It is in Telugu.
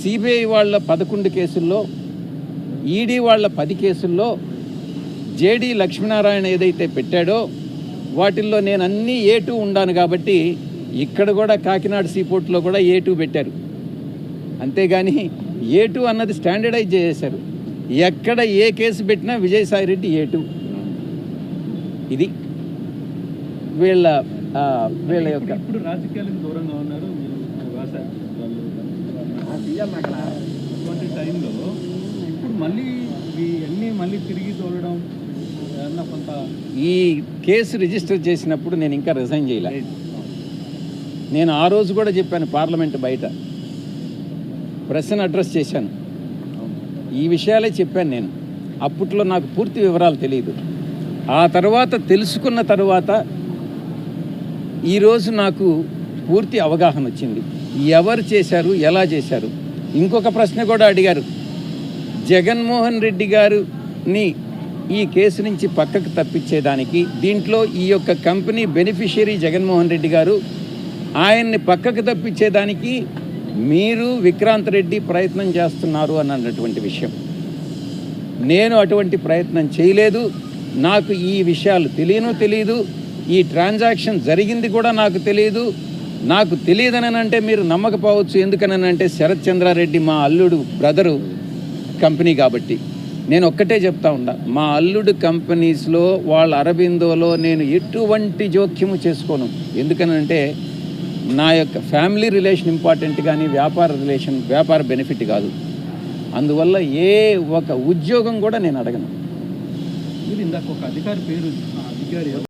సిబిఐ వాళ్ళ 11 కేసుల్లో, ఈడీ వాళ్ళ 10 కేసుల్లో జేడీ లక్ష్మీనారాయణ ఏదైతే పెట్టాడో వాటిల్లో నేను అన్నీ A2 ఉండాను కాబట్టి ఇక్కడ కూడా కాకినాడ సీపోర్ట్లో కూడా A2 పెట్టారు. అంతేగాని A2 అన్నది స్టాండర్డైజ్ చేశారు. ఎక్కడ ఏ కేసు పెట్టినా విజయసాయిరెడ్డి A2. ఇది వీళ్ళ యొక్క ఇప్పుడు రాజకీయాలకు దూరంగా ఉన్నారు. అటువంటి టైంలో ఇప్పుడు మళ్ళీ తిరిగి తోలడం కొంత ఈ కేసు రిజిస్టర్ చేసినప్పుడు నేను ఇంకా రిజైన్ చేయలే. నేను ఆ రోజు కూడా చెప్పాను, పార్లమెంట్ బయట ప్రెస్ని అడ్రస్ చేశాను, ఈ విషయాలే చెప్పాను. నేను అప్పట్లో నాకు పూర్తి వివరాలు తెలియదు. ఆ తర్వాత తెలుసుకున్న తర్వాత ఈరోజు నాకు పూర్తి అవగాహన వచ్చింది, ఎవరు చేశారు, ఎలా చేశారు. ఇంకొక ప్రశ్న కూడా అడిగారు, జగన్మోహన్ రెడ్డి గారిని ఈ కేసు నుంచి పక్కకు తప్పించేదానికి, దీంట్లో ఈ యొక్క కంపెనీ బెనిఫిషియరీ జగన్మోహన్ రెడ్డి గారు, ఆయన్ని పక్కకు తప్పించేదానికి మీరు విక్రాంత్ రెడ్డి ప్రయత్నం చేస్తున్నారు అని అన్నటువంటి విషయం. నేను అటువంటి ప్రయత్నం చేయలేదు. నాకు ఈ విషయాలు తెలియదు. ఈ ట్రాన్సాక్షన్ జరిగింది కూడా నాకు తెలియదు. నాకు తెలియదని అంటే మీరు నమ్మకపోవచ్చు. ఎందుకనంటే శరత్ చంద్రారెడ్డి మా అల్లుడు బ్రదరు కంపెనీ కాబట్టి. నేను ఒక్కటే చెప్తా ఉన్నా, మా అల్లుడు కంపెనీస్లో వాళ్ళ అరబిందోలో నేను ఎటువంటి జోక్యము చేసుకోను. ఎందుకనంటే నా యొక్క ఫ్యామిలీ రిలేషన్ ఇంపార్టెంట్ కానీ వ్యాపార బెనిఫిట్ కాదు. అందువల్ల ఏ ఒక ఉద్యోగం కూడా నేను అడగను. ఇందాక ఒక అధికారి పేరు